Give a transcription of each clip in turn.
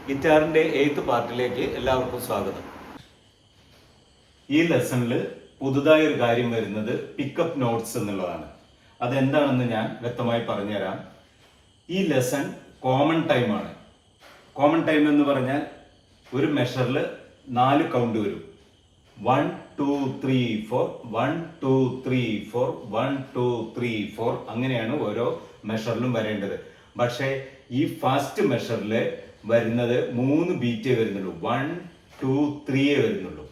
ഗിറ്റാറിൻ്റെ 8th പാർട്ടിലേക്ക് എല്ലാവർക്കും സ്വാഗതം. ഈ ലെസണിൽ പുതുതായി ഒരു കാര്യം വരുന്നത് പിക്കപ്പ് നോട്ട്സ് എന്നുള്ളതാണ്. അതെന്താണെന്ന് ഞാൻ വ്യക്തമായി പറഞ്ഞുതരാം. ഈ ലെസൺ കോമൺ ടൈമാണ്. കോമൺ ടൈം എന്ന് പറഞ്ഞാൽ ഒരു മെഷറിൽ 4 കൗണ്ട് വരും. 1 2 3 4 1 2 3 4 1 2 3 4 അങ്ങനെയാണ് ഓരോ മെഷറിലും വരേണ്ടത്. പക്ഷേ ഈ ഫാസ്റ്റ് മെഷറിൽ വരുന്നത് 3 ബീറ്റേ വരുന്നുള്ളൂ. 1 2 3 വരുന്നുള്ളൂ.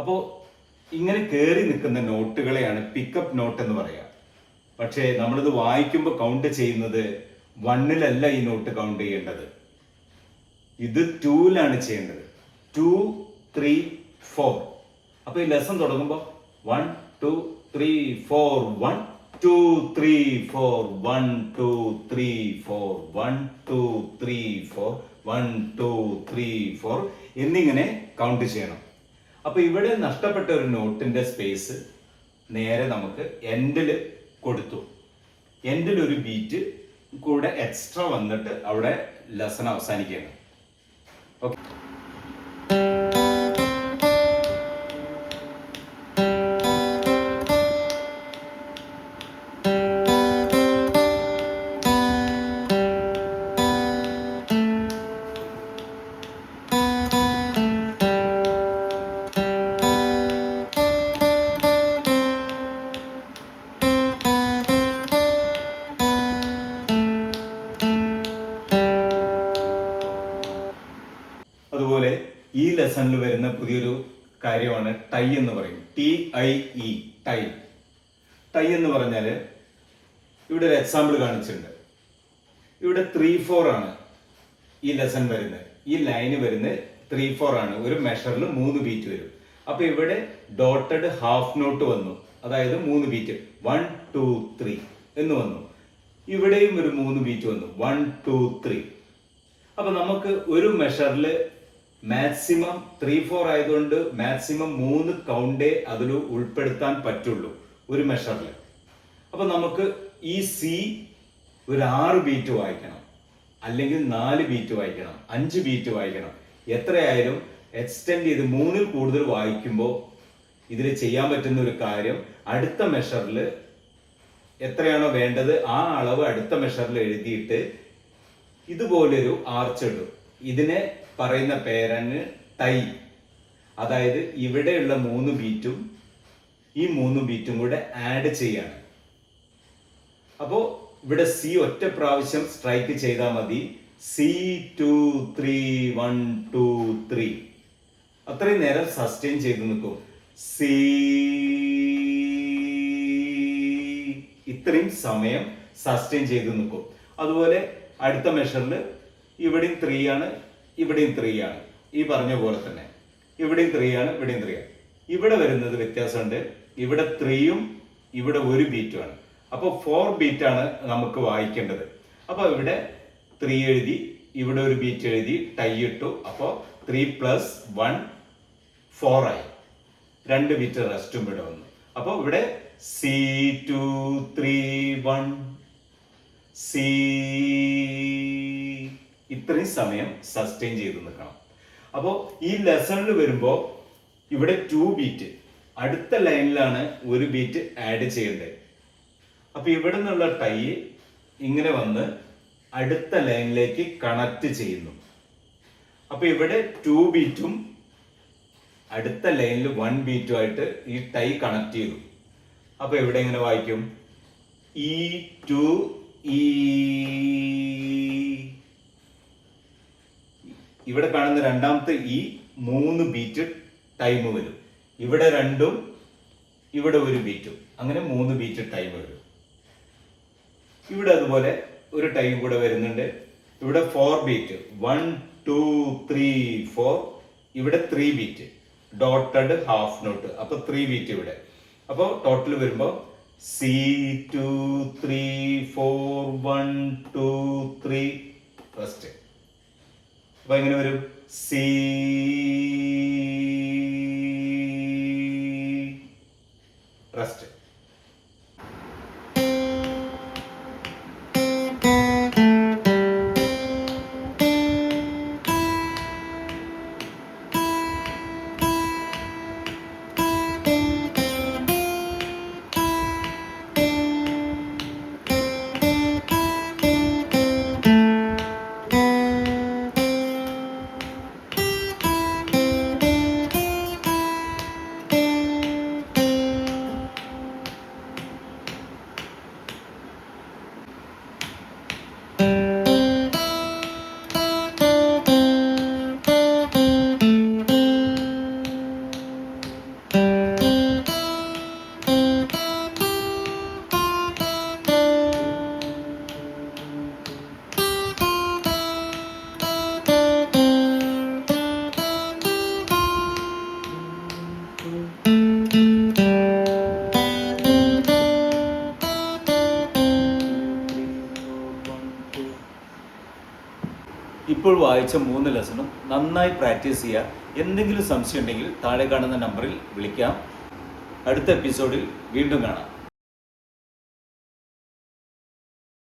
അപ്പോൾ ഇങ്ങനെ കയറി നിൽക്കുന്ന നോട്ടുകളെയാണ് പിക്കപ്പ് നോട്ട് എന്ന് പറയുക. പക്ഷേ നമ്മളിത് വായിക്കുമ്പോൾ കൗണ്ട് ചെയ്യുന്നത് 1-ലല്ല ഈ നോട്ട് കൗണ്ട് ചെയ്യേണ്ടത്, ഇത് 2-ലാണ് ചെയ്യേണ്ടത്. 2 3 4. അപ്പോൾ ഈ ലെസൺ തുടങ്ങുമ്പോൾ 1 2 3 4 1 2 3 4 1 2 3 4 1 2 3 4 1 2 3 4 എന്നിങ്ങനെ കൗണ്ട് ചെയ്യണം. അപ്പോൾ ഇവിടെ നഷ്ടപ്പെട്ട ഒരു നോട്ടിന്റെ സ്പേസ് നേരെ നമുക്ക് എൻഡിൽ കൊടുത്തു. എൻഡിൽ ഒരു ബീറ്റ് കൂടെ എക്സ്ട്രാ വന്നിട്ട് അവിടെ ലെസൺ അവസാനിക്കുകയാണ്. ഓക്കെ. അതുപോലെ ഈ ലെസണിൽ വരുന്ന പുതിയൊരു കാര്യമാണ് ടൈ എന്ന് പറയും. TIE, tie. ടൈ എന്ന് പറഞ്ഞാൽ ഇവിടെ ഒരു എക്സാമ്പിൾ കാണിച്ചിട്ടുണ്ട്. ഇവിടെ 3-4 ആണ് ഈ ലെസൺ വരുന്നത്. ഈ ലൈന് വരുന്നത് 3-4 ആണ്. ഒരു മെഷറിൽ 3 ബീറ്റ് വരും. അപ്പൊ ഇവിടെ ഡോട്ടഡ് ഹാഫ് നോട്ട് വന്നു, അതായത് 3 ബീറ്റ് 1 2 3 എന്ന് വന്നു. ഇവിടെയും ഒരു 3 ബീറ്റ് വന്നു 1 2 3. അപ്പൊ നമുക്ക് ഒരു മെഷറിൽ മാക്സിമം 3-4 ആയതുകൊണ്ട് മാക്സിമം 3 കൗണ്ടേ അതിൽ ഉൾപ്പെടുത്താൻ പറ്റുള്ളൂ ഒരു മെഷറിൽ. അപ്പൊ നമുക്ക് ഈ സി ഒരു 6 ബീറ്റ് വായിക്കണം, അല്ലെങ്കിൽ 4 ബീറ്റ് വായിക്കണം, 5 ബീറ്റ് വായിക്കണം. എത്രയായാലും എക്സ്റ്റെൻഡ് ചെയ്ത് 3-ൽ കൂടുതൽ വായിക്കുമ്പോൾ ഇതിൽ ചെയ്യാൻ പറ്റുന്ന ഒരു കാര്യം, അടുത്ത മെഷറിൽ എത്രയാണോ വേണ്ടത് ആ അളവ് അടുത്ത മെഷറിൽ എഴുതിയിട്ട് ഇതുപോലൊരു ആർച്ച് ഇടും. ഇതിനെ പറയുന്ന പേരാണ് ടൈ. അതായത് ഇവിടെയുള്ള 3 ബീറ്റും ഈ 3 ബീറ്റും കൂടെ ആഡ് ചെയ്യാണ്. അപ്പോ ഇവിടെ സി ഒറ്റ പ്രാവശ്യം സ്ട്രൈക്ക് ചെയ്താൽ മതി. സി 2 3 1 2 3 അത്രയും നേരം സസ്റ്റെയിൻ ചെയ്ത് നിൽക്കും. സി ഇത്രയും സമയം സസ്റ്റെയിൻ ചെയ്ത് നിൽക്കും. അതുപോലെ അടുത്ത മെഷറിൽ ഇവിടെയും 3 ആണ്, ഇവിടെയും 3 ആണ്. ഈ പറഞ്ഞ പോലെ തന്നെ ഇവിടെയും 3 ആണ്, ഇവിടെയും 3 ആണ്. ഇവിടെ വരുന്നത് വ്യത്യാസമുണ്ട്. ഇവിടെ 3-ഉം ഇവിടെ ഒരു ബീറ്റും ആണ്. അപ്പോൾ 4 ബീറ്റാണ് നമുക്ക് വായിക്കേണ്ടത്. അപ്പോൾ ഇവിടെ 3 എഴുതി, ഇവിടെ ഒരു ബീറ്റ് എഴുതി, ടൈ ഇട്ടു. അപ്പോൾ 3 + 1 4 ആയി. 2 ബീറ്റ് റെസ്റ്റും ഇവിടെ വന്നു. അപ്പോൾ ഇവിടെ സി 2 3 1 സി ഇത്രയും സമയം സസ്റ്റെയിൻ ചെയ്ത് നിൽക്കണം. അപ്പോൾ ഈ ലെസണിൽ വരുമ്പോൾ ഇവിടെ 2 ബീറ്റ്, അടുത്ത ലൈനിലാണ് ഒരു ബീറ്റ് ആഡ് ചെയ്യേണ്ടത്. അപ്പൊ ഇവിടെ നിന്നുള്ള ടൈ ഇങ്ങനെ വന്ന് അടുത്ത ലൈനിലേക്ക് കണക്ട് ചെയ്യുന്നു. അപ്പൊ ഇവിടെ 2 ബീറ്റും അടുത്ത ലൈനിൽ 1 ബീറ്റും ആയിട്ട് ഈ ടൈ കണക്ട് ചെയ്തു. അപ്പൊ ഇവിടെ എങ്ങനെ വായിക്കും? E 2 E. ഇവിടെ കാണുന്ന രണ്ടാമത്തെ ഈ 3 ബീറ്റ് ടൈം വരും. ഇവിടെ 2-ഉം ഇവിടെ ഒരു ബീറ്റും, അങ്ങനെ 3 ബീറ്റ് ടൈം വരും. ഇവിടെ അതുപോലെ ഒരു ടൈം കൂടെ വരുന്നുണ്ട്. ഇവിടെ 4 ബീറ്റ് 1 2 3 4. ഇവിടെ 3 ബീറ്റ് ഡോട്ടഡ് ഹാഫ് നോട്ട്, അപ്പൊ 3 ബീറ്റ് ഇവിടെ. അപ്പോൾ ടോട്ടൽ വരുമ്പോൾ സി 2 3 4 1 2 3 ഫസ്റ്റ്. അപ്പൊ എങ്ങനെ വരും? C rest. ഇപ്പോൾ വായിച്ച 3 ലെസണും നന്നായി പ്രാക്ടീസ് ചെയ്യുക. എന്തെങ്കിലും സംശയം ഉണ്ടെങ്കിൽ താഴെ കാണുന്ന നമ്പറിൽ വിളിക്കാം. അടുത്ത എപ്പിസോഡിൽ വീണ്ടും കാണാം.